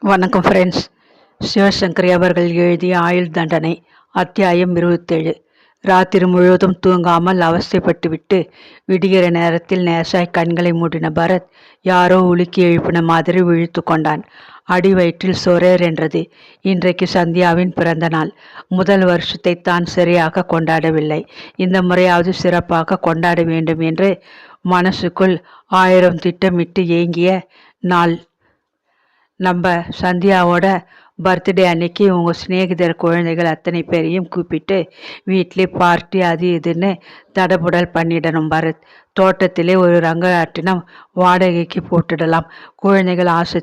வணக்கம் ஃப்ரெண்ட்ஸ். சிவசங்கரி அவர்கள் எழுதிய ஆயுள் தண்டனை அத்தியாயம் 27. ராத்திரி முழுவதும் தூங்காமல் அவஸ்தைப்பட்டுவிட்டு விடுகிற நேரத்தில் நேசாய் கண்களை மூடின பரத் யாரோ உலுக்கி எழுப்பின மாதிரி விழித்து கொண்டான். அடி வயிற்றில் சொரேர் என்றது. இன்றைக்கு சந்தியாவின் பிறந்த நாள். முதல் வருஷத்தை தான் சரியாக கொண்டாடவில்லை. இந்த முறையாவது சிறப்பாக கொண்டாட வேண்டும் என்று மனசுக்குள் 1000 திட்டமிட்டு ஏங்கிய நாள். நம்ம சந்தியாவோட பர்த்டே அன்னைக்கு உங்கள் சிநேகிதர் குழந்தைகள் அத்தனை பேரையும் கூப்பிட்டு வீட்டிலே பார்ட்டி அது இதுன்னு தடபுடல் பண்ணிடணும் பரத். தோட்டத்திலே ஒரு ரங்கராட்டினம் வாடகைக்கு போட்டுடலாம். குழந்தைகள் ஆசை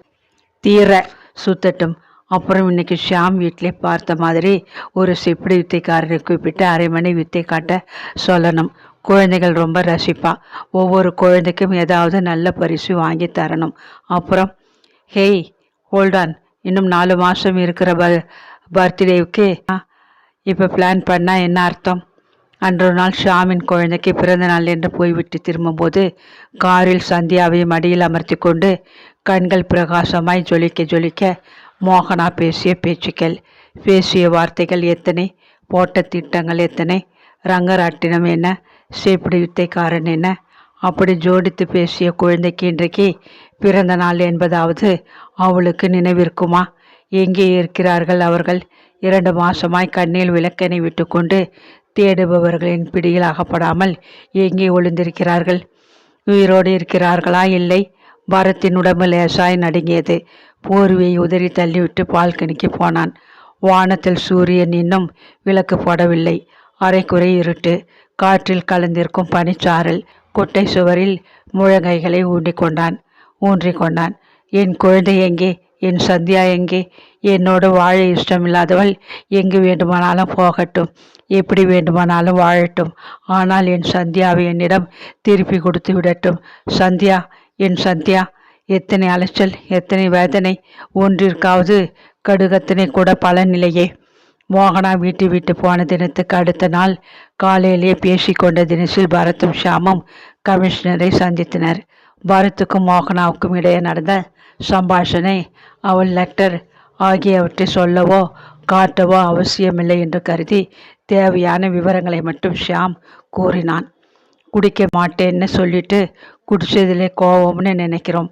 தீர சுத்தட்டும். அப்புறம் இன்னைக்கு ஷியாம் வீட்டிலே பார்த்த மாதிரி ஒரு செப்படி வித்தைக்காரரை கூப்பிட்டு 1/2 மணி வித்தை காட்ட சொல்லணும். குழந்தைகள் ரொம்ப ரசிப்பா. ஒவ்வொரு குழந்தைக்கும் ஏதாவது நல்ல பரிசு வாங்கி தரணும். அப்புறம் ஹேய் ஹோல்டான், இன்னும் 4 மாதம் இருக்கிற பர்த்டேவுக்கு இப்போ பிளான் பண்ணால் என்ன அர்த்தம்? அன்று நாள் ஷாமின் குழந்தைக்கு பிறந்த நாள் என்று போய்விட்டு திரும்பும்போது காரில் சந்தியாவை மடியில் அமர்த்தி கொண்டு கண்கள் பிரகாசமாய் ஜொலிக்க ஜொலிக்க மோகனா பேசிய பேச்சுக்கள், பேசிய வார்த்தைகள் எத்தனை, போட்ட திட்டங்கள் எத்தனை. ரங்கராட்டினம் என்ன, சேப்பிடி வித்தைக்காரன் என்ன, அப்படி ஜோடித்து பேசிய குழந்தைக்கு இன்றைக்கு பிறந்த நாள் என்பதாவது அவளுக்கு நினைவிருக்குமா? எங்கே இருக்கிறார்கள் அவர்கள்? 2 மாசமாய் கண்ணில் விளக்கனை விட்டு கொண்டு தேடுபவர்களின் பிடியில் அகப்படாமல் எங்கே ஒளிந்திருக்கிறார்கள்? உயிரோடு இருக்கிறார்களா? இல்லை. பரத்தின் உடம்பு லேசாய் நடுங்கியது. போர்வையை உதறி தள்ளிவிட்டு பால்கனிக்கு போனான். வானத்தில் சூரியன் இன்னும் விளக்கு போடவில்லை. அரைக்குறை இருட்டு. காற்றில் கலந்திருக்கும் பனிச்சாரல். குட்டை சுவரில் முழங்கைகளை ஊன்றிக்கொண்டான். என் குழந்தை எங்கே? என் சந்தியா எங்கே? என்னோடு வாழ இஷ்டமில்லாதவள் எங்கு வேண்டுமானாலும் போகட்டும், எப்படி வேண்டுமானாலும் வாழட்டும். ஆனால் என் சந்தியாவை என்னிடம் திருப்பி கொடுத்து விடட்டும். சந்தியா, என் சந்தியா. எத்தனை அலைச்சல், எத்தனை வேதனை. ஒன்றிற்காவது கடுகத்தினை கூட பலனில்லையே. மோகனா வீட்டு விட்டு போன தினத்துக்கு அடுத்த நாள் காலையிலேயே பேசிக்கொண்ட தினசில் பரத்தும் ஷியாமும் கமிஷனரை சந்தித்தனர். பரத்துக்கும் மோகனாவுக்கும் இடையே நடந்த சம்பாஷணை அவள் லெட்டர் ஆகியவற்றை சொல்லவோ காட்டவோ அவசியமில்லை என்று கருதி தேவையான விவரங்களை மட்டும் ஷியாம் கூறினான். குடிக்க மாட்டேன்னு சொல்லிட்டு குடிச்சதிலே கோபம்னு நினைக்கிறோம்.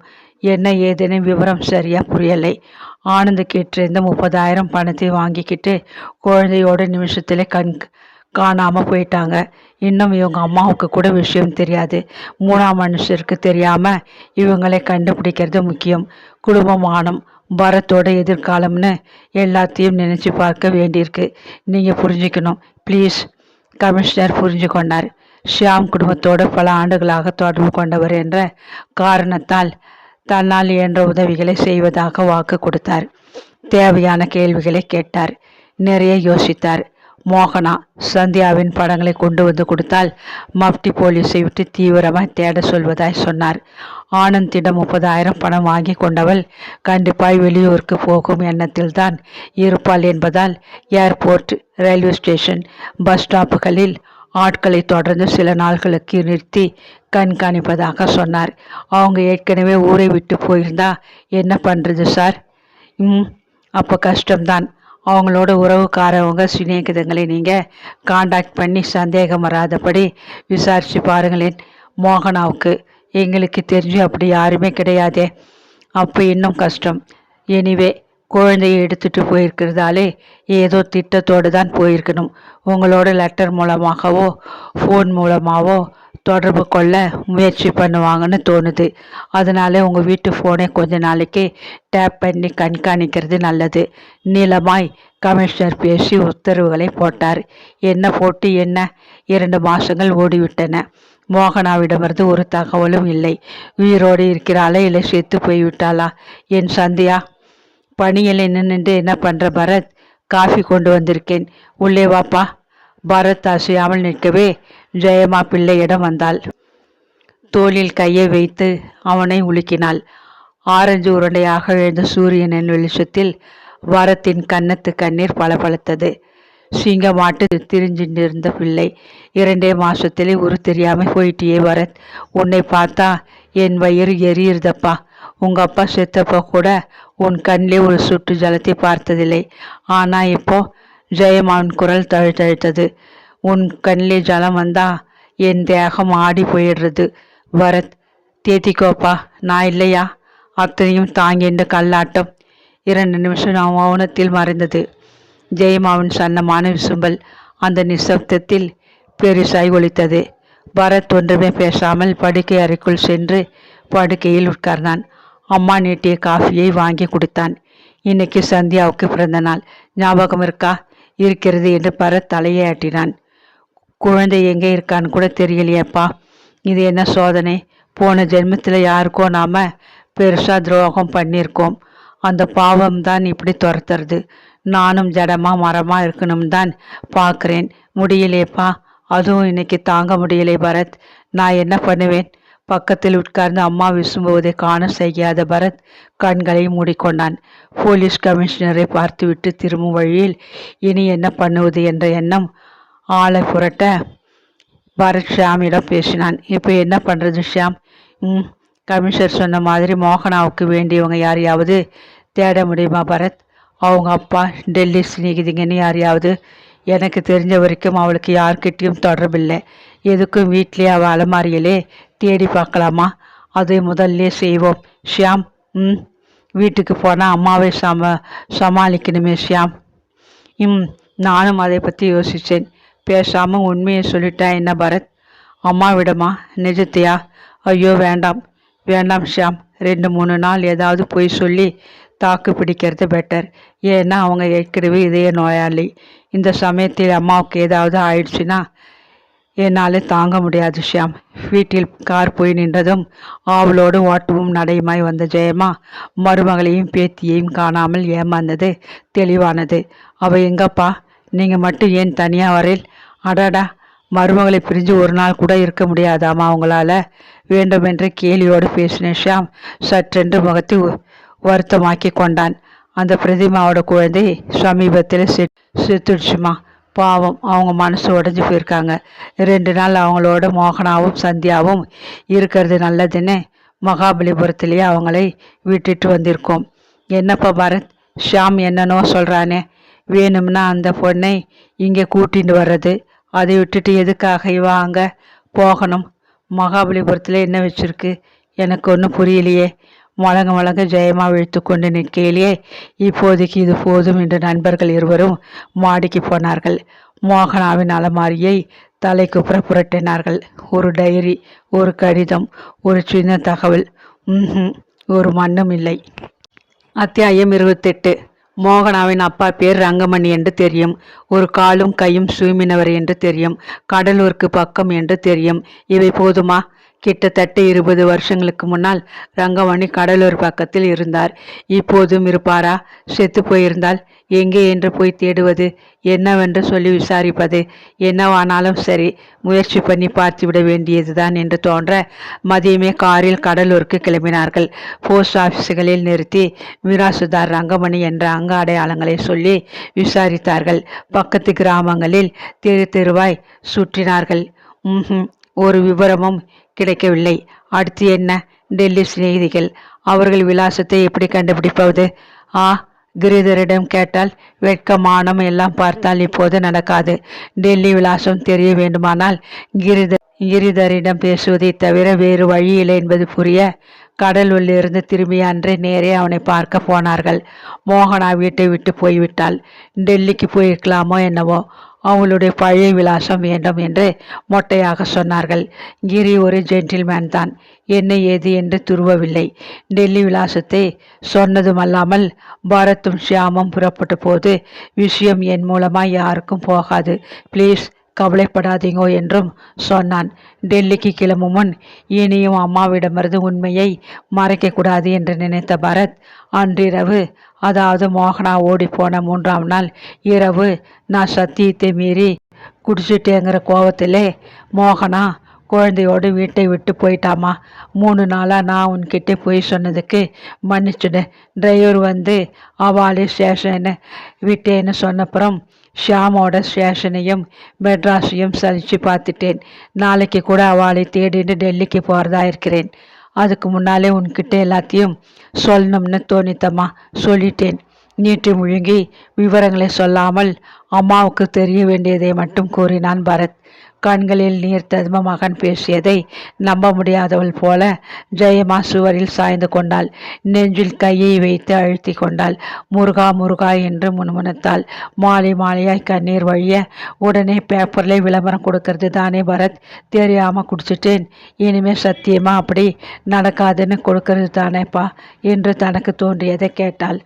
என்ன ஏதேனு விவரம் சரியா புரியலை. ஆனந்த் கிட்டிருந்த 30,000 பணத்தை வாங்கிக்கிட்டு குழந்தையோட நிமிஷத்துல காணாமல் போயிட்டாங்க. இன்னும் இவங்க அம்மாவுக்கு கூட விஷயம் தெரியாது. 3ஆம் மனுஷருக்கு தெரியாமல் இவங்களை கண்டுபிடிக்கிறது முக்கியம். குடும்பமானம், பரத்தோட எதிர்காலம்னு எல்லாத்தையும் நினச்சி பார்க்க வேண்டியிருக்கு. நீங்கள் புரிஞ்சுக்கணும் ப்ளீஸ். கமிஷனர் புரிஞ்சு கொண்டார். ஷியாம் குடும்பத்தோடு பல ஆண்டுகளாக தொடர்பு கொண்டவர் என்ற காரணத்தால் தன்னால் இயன்ற உதவிகளை செய்வதாக வாக்கு கொடுத்தார். தேவையான கேள்விகளை கேட்டார். நிறைய யோசித்தார். மோகனா சந்தியாவின் படங்களை கொண்டு வந்து கொடுத்தால் மப்டி போலீஸை விட்டு தீவிரமாய் தேட சொல்வதாய் சொன்னார். ஆனந்திடம் 30,000 பணம் வாங்கி கொண்டவள் கண்டிப்பாய் வெளியூருக்கு போகும் எண்ணத்தில் தான் இருப்பாள் என்பதால் ஏர்போர்ட், ரயில்வே ஸ்டேஷன், பஸ் ஸ்டாப்புகளில் ஆட்களை தொடர்ந்து சில நாட்களுக்கு நிறுத்தி கண்காணிப்பதாக சொன்னார். அவங்க ஏற்கனவே ஊரை விட்டு போயிருந்தா என்ன பண்ணுறது சார்? அப்போ கஷ்டம்தான். அவங்களோட உறவுக்காரவங்க சிநேகிதங்களை நீங்கள் காண்டாக்ட் பண்ணி சந்தேகம் வராதபடி விசாரித்து பாருங்களேன். மோகனாவுக்கு எங்களுக்கு தெரிஞ்சு அப்படி யாருமே கிடையாதே. அப்போ இன்னும் கஷ்டம். எனிவே குழந்தையை எடுத்துகிட்டு போயிருக்கிறதாலே ஏதோ திட்டத்தோடு தான் போயிருக்கணும். உங்களோட லெட்டர் மூலமாகவோ ஃபோன் மூலமாகவோ தொடர்பு கொள்ள முயற்சி பண்ணுவாங்கன்னு தோணுது. அதனால உங்கள் வீட்டு ஃபோனை கொஞ்ச நாளைக்கு டேப் பண்ணி கண்காணிக்கிறது நல்லது. நீளமாய் கமிஷனர் பேசி உத்தரவுகளை போட்டார். என்ன போட்டு என்ன? 2 மாதங்கள் ஓடிவிட்டன. மோகனாவிடமிருந்து ஒரு தகவலும் இல்லை. உயிரோடு இருக்கிறாளா இல்லை செத்து போய்விட்டாளா என் சந்தியா? பணியில் நின்று என்ன பண்ணுற பரத்? காஃபி கொண்டு வந்திருக்கேன், உள்ளே வாப்பா. பரத் அசையாமல் நிற்கவே ஜெயமா பிள்ளையிடம் வந்தாள். தோளில் கையை வைத்து அவனை உலுக்கினாள். ஆரஞ்சு உருண்டையாக எழுந்த சூரியனின் வெளிச்சத்தில் பரத்தின் கன்னத்து கண்ணீர் பளபளத்தது. சிங்கமாட்டு திரிஞ்சின்றிருந்த பிள்ளை. 2 மாசத்திலே உரு தெரியாமல் போயிட்டியே பரத். உன்னை பார்த்தா என் வயிறு எரியுறதப்பா. உங்கள் அப்பா செத்தப்போ கூட உன் கண்ணிலே ஒரு சுட்டு ஜலத்தை பார்த்ததில்லை. ஆனால் இப்போ ஜெயமாவின் குரல் தழுத்தழுத்தது. உன் கண்ணிலே ஜலம் வந்தா என் தேகம் ஆடி போயிடுறது. பரத், தேத்திக்கோப்பா, நான் இல்லையா? அத்தனையும் தாங்கின்ற கல்லாட்டம் 2 நிமிஷம் மௌனத்தில் மறைந்தது. ஜெயமாவின் சன்னமான விசும்பல் அந்த நிசப்தத்தில் பெரிசாய் ஒலித்தது. பரத் ஒன்றுமே பேசாமல் படுக்கை அறைக்குள் சென்று படுக்கையில் உட்கார்ந்தான். அம்மா நீட்டிய காஃபியை வாங்கி குடித்தான். இன்னைக்கு சந்தியாவுக்கு பிறந்த நாள். ஞாபகம் இருக்கா? இருக்கிறது என்று பரத் தலையை ஆட்டினான். குழந்தை எங்கே இருக்கான்னு கூட தெரியலையேப்பா. இது என்ன சோதனை? போன ஜென்மத்தில் யாருக்கோ நாம பெருசா துரோகம் பண்ணியிருக்கோம். அந்த பாவம்தான் இப்படி துரத்துறது. நானும் ஜடமா மரமா இருக்கணும் தான் பார்க்குறேன். முடியலையேப்பா. அதுவும் இன்னைக்கு தாங்க முடியலை பரத். நான் என்ன பண்ணுவேன்? பக்கத்தில் உட்கார்ந்து அம்மா விசும்புவதை காண செய்யாத பரத் கண்களை மூடிக்கொண்டான். போலீஸ் கமிஷனரை பார்த்துவிட்டு திரும்பும் வழியில் இனி என்ன பண்ணுவது என்ற எண்ணம் ஆளை புரட்ட பரத் ஷியாமிடம் பேசினான். இப்போ என்ன பண்ணுறது ஷியாம்? கமிஷனர் சொன்ன மாதிரி மோகனாவுக்கு வேண்டியவங்க யாரையாவது தேட முடியுமா பரத்? அவங்க அப்பா, டெல்லி சிநேகிதிங்கன்னு யாரையாவது? எனக்கு தெரிஞ்ச வரைக்கும் அவளுக்கு யார்கிட்டையும் தொடர்பில்லை. எதுக்கும் வீட்லேயே அவள் அலமாரியிலே தேடி பார்க்கலாமா? அதை முதல்ல செய்வோம் ஷியாம். வீட்டுக்கு போனால் அம்மாவை சமாளிக்கணுமே ஷியாம். நானும் அதை பற்றி யோசித்தேன். பேசாமல் உண்மையை சொல்லிட்டா என்ன பரத்? அம்மாவிடமா? நிஜத்தையா? ஐயோ வேண்டாம் வேண்டாம் ஷியாம். 2-3 நாள் ஏதாவது போய் சொல்லி தாக்கு பிடிக்கிறது பெட்டர். ஏன்னா அவங்க ஏற்கனவே இதய நோயாளி. இந்த சமயத்தில் அம்மாவுக்கு ஏதாவது ஆயிடுச்சுன்னா என்னால் தாங்க முடியாது ஷியாம். வீட்டில் கார் போய் நின்றதும் ஆவலோடு ஓட்டவும் நடையுமாய் வந்த ஜெயமா மருமகளையும் பேத்தியையும் காணாமல் ஏமாந்தது தெளிவானது. அவ எங்கப்பா? நீங்கள் மட்டும் ஏன் தனியாக வரையில்? அடாடா, மருமகளை பிரிஞ்சு ஒரு நாள் கூட இருக்க முடியாதாமா அவங்களால? வேண்டுமென்று கேலியோடு பேசின ஷியாம் சற்றென்று முகத்தை வருத்தமாக்கி கொண்டான். அந்த பிரதிமாவோட குழந்தை சமீபத்தில் செத்துடுச்சுமா. பாவம், அவங்க மனசு உடஞ்சி போயிருக்காங்க. 2 நாள் அவங்களோட மோகனாவும் சந்தியாவும் இருக்கிறது நல்லதுன்னு மகாபலிபுரத்திலேயே அவங்களை விட்டுட்டு வந்திருக்கோம். என்னப்பா பரத், ஷியாம் என்னன்னோ சொல்கிறானே. வேணும்னா அந்த பொண்ணை இங்கே கூட்டிட்டு வர்றது. அதை விட்டுட்டு எதுக்காக இவா அங்கே போகணும்? மகாபலிபுரத்தில் என்ன வச்சிருக்கு? எனக்கு ஒன்றும் புரியலையே. முழங்க ஜெயமா விழித்து கொண்டு நிற்கையிலேயே இப்போதைக்கு இது போதும் என்று நண்பர்கள் இருவரும் மாடிக்கு போனார்கள். மோகனாவின் அலமாரியை தலைக்குப்புற புரட்டினார்கள். ஒரு டைரி, ஒரு கடிதம், ஒரு சின்ன தகவல். ஒரு மண்ணும் இல்லை. அத்தியாயம் 28. மோகனாவின் அப்பா பேர் ரங்கமணி என்று தெரியும். ஒரு காலும் கையும் சூமினவர் என்று தெரியும். கடலூருக்கு பக்கம் என்று தெரியும். இவை போதுமா? கிட்டத்தட்ட 20 வருஷங்களுக்கு முன்னால் ரங்கமணி கடலூர் பக்கத்தில் இருந்தார். இப்போதும் இருப்பாரா? செத்து போயிருந்தால் எங்கே என்று போய் தேடுவது? என்னவென்று சொல்லி விசாரிப்பது? என்னவானாலும் சரி, முயற்சி பண்ணி பார்த்துவிட வேண்டியதுதான் என்று தோன்ற மதியமே காரில் கடலூருக்கு கிளம்பினார்கள். போஸ்ட் ஆஃபீஸுகளில் நிறுத்தி மிராசுதார் ரங்கமணி என்ற அங்க அடையாளங்களை சொல்லி விசாரித்தார்கள். பக்கத்து கிராமங்களில் தெரு தெருவாய் சுற்றினார்கள். ஒரு விவரமும் கிடைக்கவில்லை. அடுத்து என்ன? டெல்லி சிநேகிதிகள். அவர்கள் விலாசத்தை எப்படி கண்டுபிடிப்பது? கிரிதரிடம் கேட்டால் வெட்கமானம் எல்லாம் பார்த்தால் இப்போது நடக்காது. டெல்லி விலாசம் தெரிய வேண்டுமானால் கிரிதரிடம் பேசுவதை தவிர வேறு வழி இல்லை என்பது புரிய கடலூரிலிருந்து திரும்பிய அன்றே நேரே அவனை பார்க்க போனார்கள். மோகனா வீட்டை விட்டு போய்விட்டாள். டெல்லிக்கு போயிருக்கலாமோ என்னவோ. அவளுடைய பழைய விலாசம் வேண்டும் என்று மொட்டையாக சொன்னார்கள். கிரி ஒரு ஜென்டில்மேன் தான். என்ன ஏது என்று துருவவில்லை. டெல்லி விலாசத்தை சொன்னதுமல்லாமல் பரத்தும் ஷியாமும் புறப்பட்ட போது விஷயம் என் மூலமாக யாருக்கும் போகாது, ப்ளீஸ் கவலைப்படாதீங்கோ என்றும் சொன்னான். டெல்லிக்கு கிளம்பும் முன் இனியும் அம்மாவிடமிருந்து உண்மையை மறைக்கக்கூடாது என்று நினைத்த பரத் அன்றிரவு, அதாவது மோகனா ஓடி போன 3ஆம் நாள் இரவு, நான் சத்தியத்தை மீறி குடிச்சிட்டேங்கிற கோவத்திலே மோகனா குழந்தையோடு வீட்டை விட்டு போயிட்டாமா. 3 நாளாக நான் உன்கிட்ட போய் சொன்னதுக்கு மன்னிச்சுடு. டிரைவர் வந்து அவாளி ஸ்டேஷனை விட்டேன்னு சொன்னப்புறம் ஷியாமோட ஸ்டேஷனையும் மெட்ராஸையும் சலிச்சு பார்த்துட்டேன். நாளைக்கு கூட அவளை தேடிட்டு டெல்லிக்கு போகிறதா இருக்கிறேன். அதுக்கு முன்னாலே உன்கிட்ட எல்லாத்தையும் சொல்லணும்னு தோணித்தம்மா, சொல்லிட்டேன். நீட்டி முழுங்கி விவரங்களை சொல்லாமல் அம்மாவுக்கு தெரிய வேண்டியதை மட்டும் கூறினான் பரத். கண்களில் நீர் ததும மகன் பேசியதை நம்ப முடியாதவள் போல ஜெயமா சுவரில் சாய்ந்து கொண்டாள். நெஞ்சில் கையை வைத்து அழுத்தி கொண்டாள். முருகா முருகா என்று முணுமுணுத்தாள். மாலை மாலையாய் கண்ணீர் வழிய உடனே பேப்பர்ல விளம்பரம் கொடுக்கறது தானே பரத், தெரியாம குடிச்சிட்டேன், இனிமே சத்தியமா அப்படி நடக்காதுன்னு கொடுக்கறது தானேப்பா என்று தனக்கு தோன்றியதை கேட்டாள்.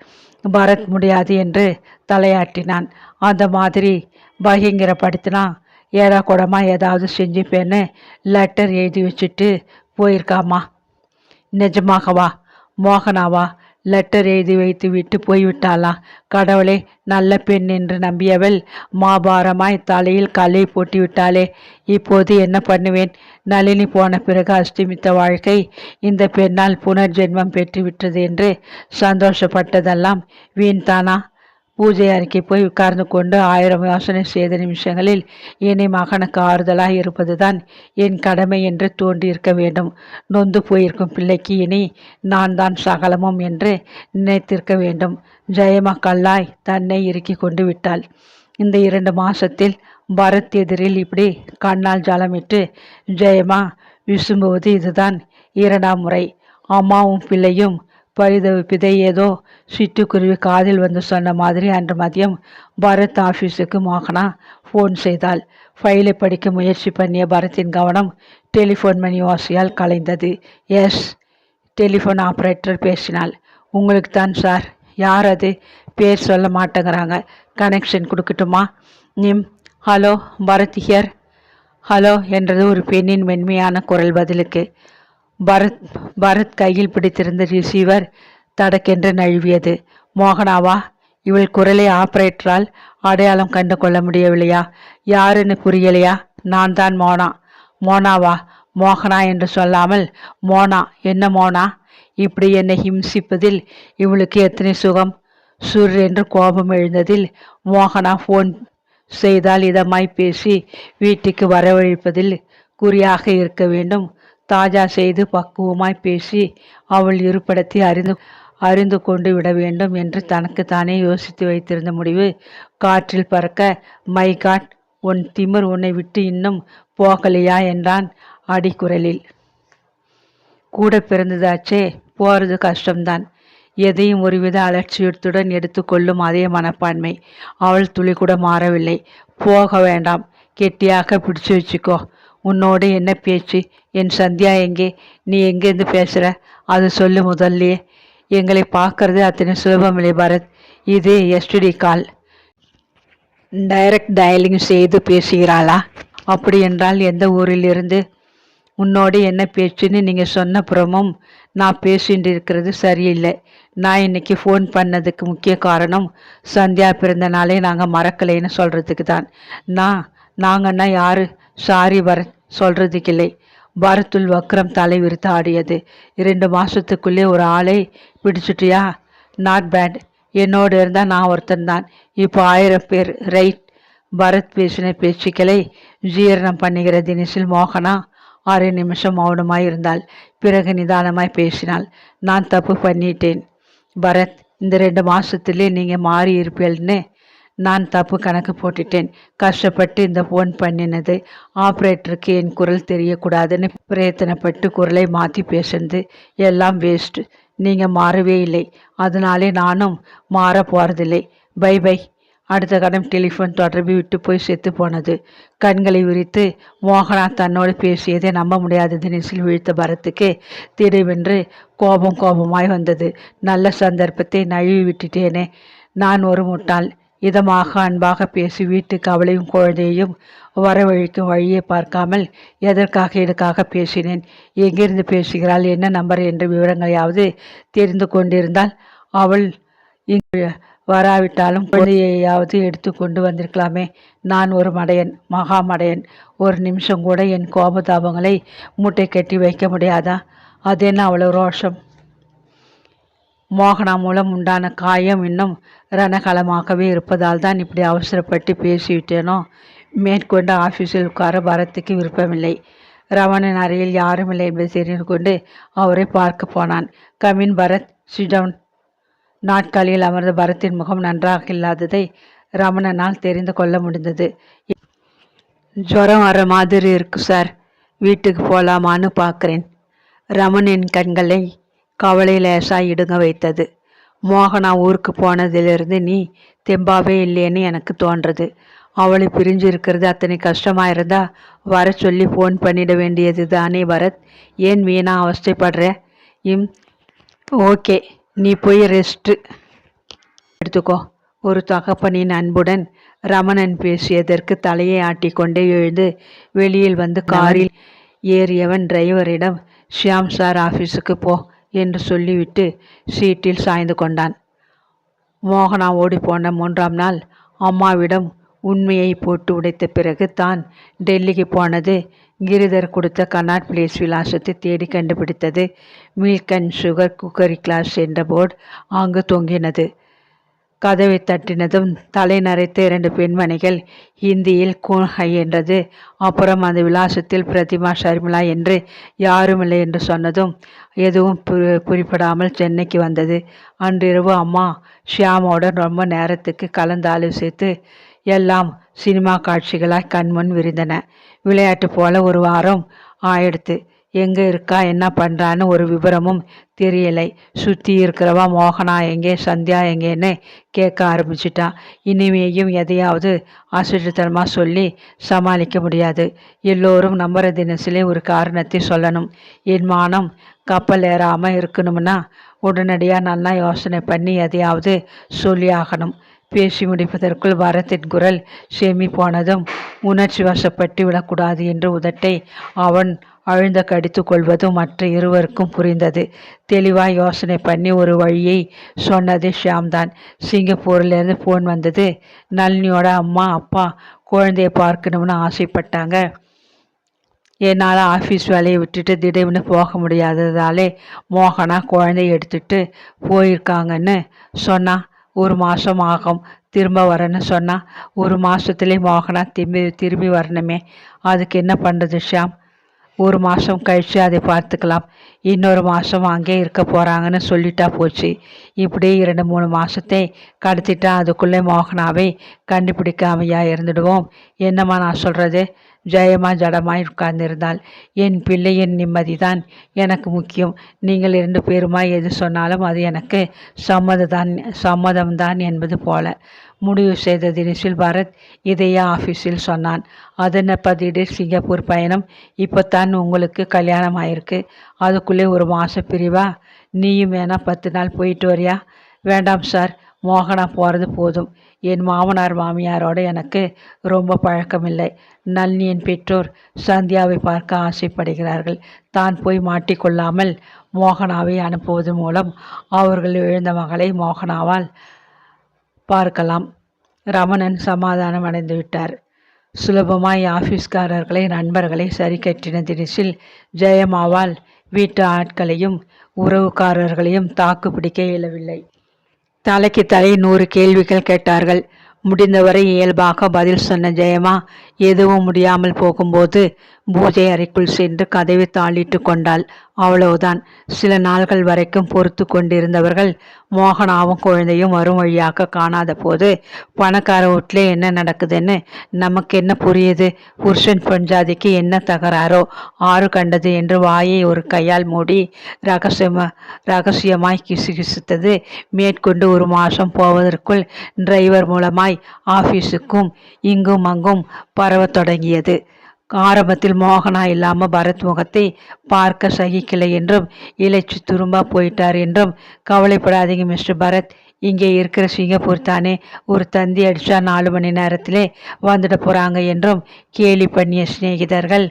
பரத் முடியாது என்று தலையாட்டினான். அந்த மாதிரி பகிங்கரப்படுத்தினா ஏடா கூடமா ஏதாவது செஞ்சுப்பேன்னு லெட்டர் எழுதி வச்சுட்டு போயிருக்காமா. நிஜமாகவா? மோகனாவா லெட்டர் எழுதி வைத்து விட்டு போய்விட்டாளா? கடவுளே, நல்ல பெண் என்று நம்பியவள் மாபாரமாய் தலையில் கல்லை போட்டு விட்டாளே. இப்போது என்ன பண்ணுவேன்? நளினி போன பிறகு அஸ்தமித்த வாழ்க்கை இந்த பெண்ணால் புனர்ஜென்மம் பெற்று விட்டது என்று சந்தோஷப்பட்டதெல்லாம் வீண்தானா? பூஜை அறைக்கு போய் உட்கார்ந்து கொண்டு 1000 யோசனை செய்த நிமிஷங்களில் இனி மகனுக்கு ஆறுதலாய் இருப்பதுதான் என் கடமை என்று தோன்றியிருக்க வேண்டும். நொந்து போயிருக்கும் பிள்ளைக்கு இனி நான் தான் சகலமும் என்று நினைத்திருக்க வேண்டும். ஜெயமா கல்லாய் தன்னை இறுக்கி கொண்டு விட்டாள். இந்த 2 மாசத்தில் பரத் எதிரில் இப்படி கண்ணால் ஜலமிட்டு ஜெயமா விசும்புவது இதுதான் 2ஆம் முறை. அம்மாவும் பிள்ளையும் பரிதவிப்பதை ஏதோ சிட்டுக்குருவி காதில் வந்து சொன்ன மாதிரி அன்று மதியம் பரத் ஆஃபீஸுக்கு மோகனா ஃபோன் செய்தாள். ஃபைலை படிக்க முயற்சி பண்ணிய பரத்தின் கவனம் டெலிஃபோன் மணி ஓசையால் கலைந்தது. எஸ், டெலிஃபோன் ஆப்ரேட்டர் பேசினாள். உங்களுக்கு தான் சார். யார் அது? பேர் சொல்ல மாட்டேங்கிறாங்க. கனெக்ஷன் கொடுக்கட்டுமா? Hello, Bharat here. ஹலோ என்றது ஒரு பெண்ணின் மென்மையான குரல் பதிலுக்கு. பரத் கையில் பிடித்திருந்த ரிசீவர் தடக்கென்று நழுவியது. மோகனாவா? இவள் குரலை ஆபரேட்டரால் அடையாளம் கண்டு கொள்ள முடியவில்லையா? யாருன்னு புரியலையா? நான் தான் மோனா. மோனாவா? மோகனா என்று சொல்லாமல் மோனா. என்ன மோனா? இப்படி என்னை ஹிம்சிப்பதில் இவளுக்கு எத்தனை சுகம்! சுர் என்று கோபம் எழுந்ததில் மோகனா ஃபோன் செய்தால் இதமாய் பேசி வீட்டுக்கு வரவழைப்பதில் குறியாக இருக்க வேண்டும். தாஜா செய்து பக்குவமாய் பேசி அவள் இருப்பிடத்தை அறிந்து கொண்டு விட வேண்டும் என்று தனக்குத்தானே யோசித்து வைத்திருந்த முடிவு காற்றில் பறக்க, மை காட், உன் திமிர் உன்னை விட்டு இன்னும் போகலையா என்றான் அடிக்குரலில். கூட பிறந்ததாச்சே, போறது கஷ்டம்தான். எதையும் ஒருவித அலட்சியத்துடன் எடுத்துக்கொள்ளும் அதே மனப்பான்மை. அவள் துளி கூட மாறவில்லை. போக வேண்டாம், கெட்டியாக பிடிச்சு வச்சுக்கோ. உன்னோடு என்ன பேச்சு? என் சந்தியா எங்கே? நீ எங்கேருந்து பேசுகிற? அது சொல்லு முதல்லையே. எங்களை பார்க்கறது அத்தனை சுலபமில்லை பரத். இது எஸ்டிடி கால். டைரக்ட் டயலிங் செய்து பேசுகிறாளா? அப்படி என்றால் எந்த ஊரிலிருந்து? உன்னோடு என்ன பேச்சுன்னு நீங்கள் சொன்ன புறமும் நான் பேசிட்டு இருக்கிறது சரியில்லை. நான் இன்னைக்கு ஃபோன் பண்ணதுக்கு முக்கிய காரணம் சந்தியா பிறந்த நாளே நாங்கள் மறக்கலைன்னு சொல்கிறதுக்கு தான். நாங்கன்னா யாரு? சாரி பரத், சொல்கிறதுக்கு இல்லை. பரத்துள் வக்ரம் தலை விரித்து ஆடியது. 2 மாதத்துக்குள்ளே ஒரு ஆளை பிடிச்சிட்டியா? Not bad. என்னோடு இருந்தால் நான் ஒருத்தன்தான், இப்போ 1000 பேர், ரைட்? பரத் பேசின பேச்சுக்களை ஜீரணம் பண்ணுகிற தினசில் மோகனா 6 நிமிஷம் மௌனமாய் இருந்தாள். பிறகு நிதானமாய் பேசினாள். நான் தப்பு பண்ணிட்டேன் பரத். இந்த 2 மாதத்துலேயே நீங்கள் மாறி இருப்பீள்னு நான் தப்பு கணக்கு போட்டுட்டேன். கஷ்டப்பட்டு இந்த ஃபோன் பண்ணினது ஆப்ரேட்டருக்கு என் குரல் தெரியக்கூடாதுன்னு பிரயத்தனப்பட்டு குரலை மாற்றி பேசுனது எல்லாம் வேஸ்ட்டு. நீங்கள் மாறவே இல்லை, அதனாலே நானும் மாற போகிறதில்லை. Bye bye. அடுத்த கணம் டெலிஃபோன் தொடர்பு விட்டு போய் செத்து போனது. கண்களை விரித்து மோகனா தன்னோடு பேசியதை நம்ப முடியாத தினசில் வீழ்த்த பரத்துக்கு திடீரென்று கோபமாய் வந்தது. நல்ல சந்தர்ப்பத்தை நழுவி விட்டுட்டேனே, நான் ஒரு முட்டாள். இதமாக அன்பாக பேசி வீட்டுக்கு அவளையும் குழந்தையையும் வரவழைக்கும் வழியை பார்க்காமல் எதற்காக இதுக்காக பேசினேன்? எங்கிருந்து பேசுகிறாள், என்ன நம்பர் என்ற விவரங்களையாவது தெரிந்து கொண்டிருந்தால் அவள் இங்கு வராவிட்டாலும் குழந்தையையாவது எடுத்து கொண்டு வந்திருக்கலாமே. நான் ஒரு மடையன், மகா மடையன். ஒரு நிமிஷம் கூட என் கோபதாபங்களை மூட்டை கட்டி வைக்க முடியாதா? அதென்ன அவ்வளோ ரோஷம்? மோகனா மூலம் உண்டான காயம் இன்னும் ரணகலமாகவே இருப்பதால் தான் இப்படி அவசரப்பட்டு பேசிவிட்டேனோ. மேற்கொண்டு ஆஃபீஸில் உட்கார பரத்துக்கு விருப்பமில்லை. ரமணன் அறையில் யாரும் இல்லை என்பதை தெரிந்து கொண்டு அவரை பார்க்க போனான். Come in Bharat, sit down. நாட்காலியில் அமர்ந்த பரத்தின் முகம் நன்றாக இல்லாததை ரமணனால் தெரிந்து கொள்ள முடிந்தது. ஜுரம் வர மாதிரி இருக்கு சார், வீட்டுக்கு போகலாமான்னு பார்க்குறேன். ரமணின் கண்களை கவலை லேசாக இடுங்க வைத்தது. மோகனா ஊருக்கு போனதிலிருந்து நீ தெம்பாவே இல்லைன்னு எனக்கு தோன்றது. அவளை பிரிஞ்சு இருக்கிறது அத்தனை கஷ்டமாக இருந்தா வர சொல்லி ஃபோன் பண்ணிட வேண்டியது தானே பரத். ஏன் வீணா அவஸ்தைப்படுற? ஓகே, நீ போய் ரெஸ்ட்டு எடுத்துக்கோ. ஒரு தகப்பனின் அன்புடன் ரமணன் பேசியதற்கு தலையை ஆட்டிக்கொண்டே எழுந்து வெளியில் வந்து காரில் ஏறியவன் டிரைவரிடம் ஷியாம் சார் ஆஃபீஸுக்கு போ என்று சொல்லிவிட்டு சீட்டில் சாய்ந்து கொண்டான். மோகனா ஓடி போன 3ஆம் நாள் அம்மாவிடம் உண்மையை போட்டு உடைத்த பிறகு தான் டெல்லிக்கு போனது. கிரிதர் கொடுத்த கனாட் பிளேஸ் விலாசத்தை தேடி கண்டுபிடித்தது. Milk and sugar cookery class என்ற போர்டு அங்கு தொங்கினது. கதவை தட்டினதும் தலை நரைத்த 2 பெண்மணிகள் ஹிந்தியில் கூன் ஹை என்றது. அப்புறம் அந்த விலாசத்தில் பிரதிமா ஷர்மிளா என்று யாருமில்லை என்று சொன்னதும் எதுவும் புரிப்படாமல் சென்னைக்கு வந்தது. அன்றிரவு அம்மா ஷியாமோடன் ரொம்ப நேரத்துக்கு கலந்து ஆலோசித்து எல்லாம் சினிமா காட்சிகளாய் கண்முன் விரிந்தன. விளையாட்டு போல ஒரு வாரம் ஆயிடுத்து. எங்கே இருக்கா, என்ன பண்ணுறான்னு ஒரு விவரமும் தெரியலை. சுற்றி இருக்கிறவா மோகனா எங்கே, சந்தியா எங்கேன்னு கேட்க ஆரம்பிச்சிட்டா. இனிமேயும் எதையாவது அசட்டுத்தனமாக சொல்லி சமாளிக்க முடியாது. எல்லோரும் நம்புற தினசிலே ஒரு காரணத்தை சொல்லணும். என் மானம் கப்பல் ஏறாமல் இருக்கணும்னா உடனடியாக நல்லா யோசனை பண்ணி எதையாவது சொல்லி ஆகணும். பேசி முடிப்பதற்குள் பரத்தின் குரல் செமி போனதும் உணர்ச்சி வசப்பட்டு விடக்கூடாது என்று உதட்டை அவன் அழுந்த கடித்து கொள்வதும் மற்ற இருவருக்கும் புரிந்தது. தெளிவாக யோசனை பண்ணி ஒரு வழியை சொன்னது ஷியாம்தான். சிங்கப்பூர்லேருந்து ஃபோன் வந்தது. நளினியோட அம்மா அப்பா குழந்தைய பார்க்கணும்னு ஆசைப்பட்டாங்க. என்னால் ஆஃபீஸ் வேலையை விட்டுட்டு திடீர்னு போக முடியாததாலே மோகனா குழந்தைய எடுத்துட்டு போயிருக்காங்கன்னு சொன்னா. 1 மாதம் ஆகும் திரும்ப வரேன்னு சொன்னா. 1 மாதத்துலேயே மோகனா திரும்பி வரணுமே, அதுக்கு என்ன பண்ணுறது ஷியாம்? 1 மாதம் கழித்து அதை பார்த்துக்கலாம். இன்னொரு மாதம் அங்கே இருக்க போகிறாங்கன்னு சொல்லிட்டா போச்சு. இப்படியே 2-3 மாதத்தை கடத்திட்டா அதுக்குள்ளே மோகனாவை கண்டுபிடிக்காமையா இருந்துடுவோம். என்னம்மா நான் சொல்கிறது? ஜெயமா ஜடமாய் உட்கார்ந்திருந்தாள். என் பிள்ளையின் நிம்மதி தான் எனக்கு முக்கியம். நீங்கள் 2 பேருமா எது சொன்னாலும் அது எனக்கு சம்மதம்தான் என்பது போல முடிவு செய்த தினேஷில் பரத் இதையே ஆஃபீஸில் சொன்னான். அதென்னப்பா திடீர் சிங்கப்பூர் பயணம்? இப்போத்தான் உங்களுக்கு கல்யாணம் ஆயிருக்கு, அதுக்குள்ளே 1 மாதம் பிரிவா? நீயும் வேணா 10 நாள் போயிட்டு வரியா? வேண்டாம் சார், மோகனா போகிறது போதும். என் மாமனார் மாமியாரோடு எனக்கு ரொம்ப பழக்கமில்லை. நளினியின் பெற்றோர் சந்தியாவை பார்க்க ஆசைப்படுகிறார்கள். தான் போய் மாட்டிக்கொள்ளாமல் மோகனாவை அனுப்புவது மூலம் அவர்கள் இழந்த மகளை மோகனாவால் பார்க்கலாம். ரமணன் சமாதானம் அடைந்து விட்டார். சுலபமாய் ஆஃபீஸ்காரர்களை நண்பர்களை சரி கட்டின தினேஷில் ஜெயமாவால் வீட்டு ஆட்களையும் உறவுக்காரர்களையும் தாக்கு பிடிக்க இயலவில்லை. தலைக்கு தலை 100 கேள்விகள் கேட்டார்கள். முடிந்தவரை இயல்பாக பதில் சொன்ன ஜெயமா எதுவும் முடியாமல் போகும்போது பூஜை அறைக்குள் சென்று கதவை தாளிட்டு கொண்டாள். அவ்வளவுதான். சில நாள்கள் வரைக்கும் பொறுத்து கொண்டிருந்தவர்கள் மோகனாவும் குழந்தையும் வரும் வழியாக காணாத போது பணக்கார வீட்டிலே என்ன நடக்குதுன்னு நமக்கு என்ன புரியுது? புருஷன் பஞ்சாதிக்கு என்ன தகராறோ ஆறு கண்டது என்று வாயை ஒரு கையால் மூடி ரகசியமாய் கிசுகிசுத்தது. மேற்கொண்டு 1 மாதம் போவதற்குள் டிரைவர் மூலமாய் ஆஃபீஸுக்கும் இங்கும் அங்கும் பரவத் தொடங்கியது. ஆரம்பத்தில் மோகனா இல்லாமல் பரத் முகத்தை பார்க்க சகிக்கலை என்றும் இலைச்சி துரும்பா போயிட்டார் என்றும் கவலைப்படாதீங்க மிஸ்டர் பரத், இங்கே இருக்கிற சிங்கப்பூர் தானே, ஒரு தந்தி அடித்தா 4 மணி நேரத்திலே வந்துட போகிறாங்க என்றும் கேலி பண்ணிய சிநேகிதர்கள்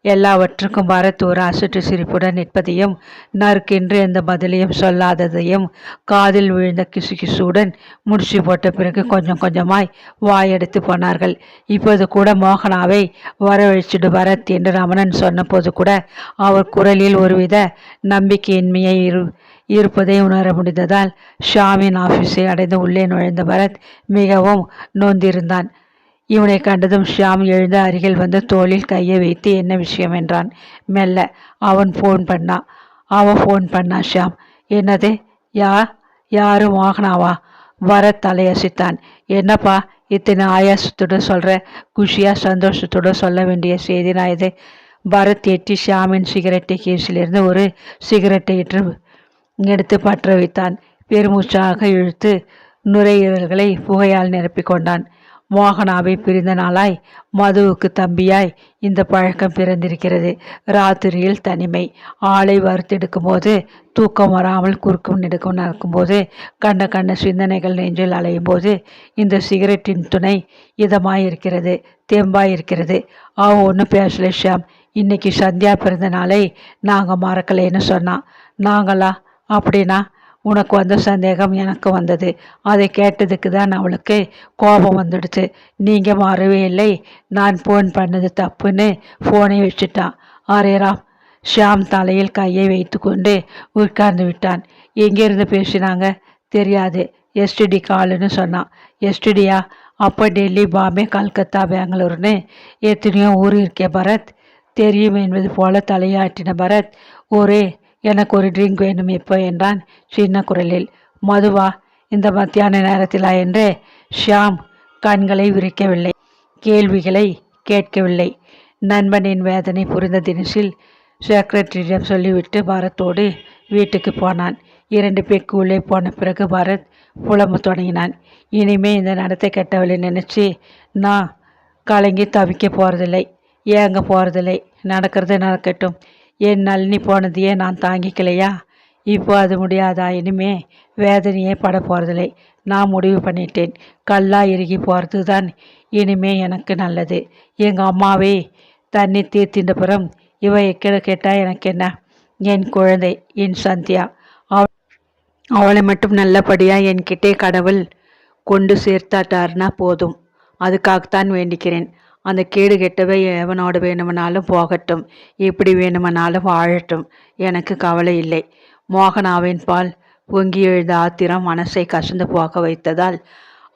எல்லாவற்றுக்கும் பரத் ஒரு அசட்டு சிரிப்புடன் நிற்பதையும் நறுக்கென்று எந்த பதிலையும் சொல்லாததையும் காதில் விழுந்த கிசுகிசுடன் முடிச்சு போட்ட பிறகு கொஞ்சம் கொஞ்சமாய் வாயெடுத்து போனார்கள். இப்போது கூட மோகனாவை வரவழைச்சிடு பரத் என்று ரமணன் சொன்னபோது கூட அவர் குரலில் ஒருவித நம்பிக்கையின்மையை இருப்பதை உணர முடிந்ததால் ஷாமின் ஆஃபீஸை அடைந்து உள்ளே நுழைந்த பரத் மிகவும் நொந்திருந்தான். இவனை கண்டதும் ஷியாம் எழுந்து அருகில் வந்து தோளில் கையை வைத்து என்ன விஷயம் என்றான் மெல்ல. அவன் ஃபோன் பண்ணா. ஃபோன் பண்ணா ஷியாம். என்னது? யா யாரு? மோகனாவா? பரத் தலையசைத்தான். என்னப்பா இத்தனை ஆயாசத்தோடு சொல்ற? குஷியா சந்தோஷத்தோடு சொல்ல வேண்டிய செய்தினா இது? பரத் எட்டி ஷியாமின் சிகரெட்டை கேஸிலிருந்து ஒரு சிகரெட்டை எடுத்து பற்ற வைத்தான். பெருமூச்சாக இழுத்து நுரையீரல்களை புகையால் நிரப்பிக் கொண்டான். மோகனாவை பிரிந்த நாளாய் மதுவுக்கு தம்பியாய் இந்த பழக்கம் பிறந்திருக்கிறது. ராத்திரியில் தனிமை. ஆளை வறுத்தெடுக்கும் போது தூக்கம் வராமல் குறுக்கும் நெடுக்கும் நடக்கும்போது கண்ட கண்ட சிந்தனைகள் நெஞ்சில் அலையும் போது இந்த சிகரெட்டின் துணை இதமாயிருக்கிறது, தெம்பாயிருக்கிறது. ஒன்றும் பேசல ஷியாம். இன்னைக்கு சந்தியா பிறந்த நாளை நாங்கள் மறக்கலைன்னு சொன்னான். நாங்களா? அப்படின்னா உனக்கு வந்த சந்தேகம் எனக்கு வந்தது. அதை கேட்டதுக்கு தான் அவளுக்கு கோபம் வந்துடுச்சு. நீங்கள் மாறவே இல்லை, நான் ஃபோன் பண்ணது தப்புன்னு ஃபோனை வச்சுட்டான். அரேராம். ஷியாம் தலையில் கையை வைத்து கொண்டு உட்கார்ந்து விட்டான். எங்கேருந்து பேசினாங்க? தெரியாது. எஸ்டிடி காலுன்னு சொன்னான். எஸ்டிடியா? அப்போ டெல்லி, பாம்பே, கல்கத்தா, பெங்களூர்னு எத்தனையோ ஊர் இருக்கே பரத். தெரியும் என்பது போல தலையாட்டின பரத். எனக்கு ஒரு ட்ரிங்க் வேணும் இப்போ என்றான் சின்ன குரலில். மதுவா? இந்த மத்தியான நேரத்திலா என்று ஷியாம் கண்களை விரிக்கவில்லை, கேள்விகளை கேட்கவில்லை. நண்பனின் வேதனை புரிந்த தினசில் செக்ரட்டரியிடம் சொல்லிவிட்டு பரத்தோடு வீட்டுக்கு போனான். 2 பெக்கு உள்ளே போன பிறகு பரத் புலம்ப தொடங்கினான். இனிமே இந்த நடத்தை கெட்டவளை நினச்சி நான் கலங்கி தவிக்க போகிறதில்லை, ஏங்க போகிறதில்லை. நடக்கிறது நடக்கட்டும். என் நளினி போனதையே நான் தாங்கிக்கலையா? இப்போ அது முடியாதா? இனிமே வேதனையே பட போகிறதில்லை. நான் முடிவு பண்ணிட்டேன். கல்லா இறுகி போகிறது தான் இனிமே எனக்கு நல்லது. எங்கள் அம்மாவே தண்ணி தீர்த்தின்றப்புறம் இவ எக்கட கேட்டால் எனக்கு என்ன? என் குழந்தை, என் சந்தியா. அவளை மட்டும் நல்லபடியாக என்கிட்டே கடவுள் கொண்டு சேர்த்தாட்டார்னா போதும். அதுக்காகத்தான் வேண்டிக்கிறேன். அந்த கேடு கெட்டவை எவனோடு வேணுமனாலும் போகட்டும், எப்படி வேணுமனாலும் வாழட்டும், எனக்கு கவலை இல்லை. மோகனாவின் பால் பொங்கி எழுந்த ஆத்திரம் மனசை கசந்து போக வைத்ததால்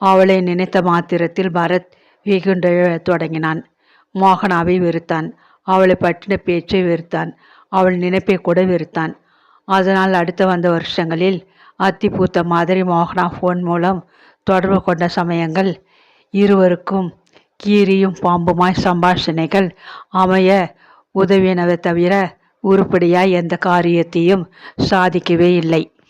அவளை நினைத்த மாத்திரத்தில் பரத் வெகுண்டெழத் தொடங்கினான். மோகனாவை வெறுத்தான். அவளை பற்றின பேச்சை வெறுத்தான். அவள் நினைப்பை கூட வெறுத்தான். அதனால் அடுத்து வந்த வருஷங்களில் அத்தி பூத்த மாதிரி மோகனா ஃபோன் மூலம் தொடர்பு கொண்ட சமயங்கள் இருவருக்கும் கீரியும் பாம்புமாய் சம்பாஷணைகள் அமைய உதவினவை தவிர உருப்படியாய் எந்த காரியத்தையும் சாதிக்கவே இல்லை.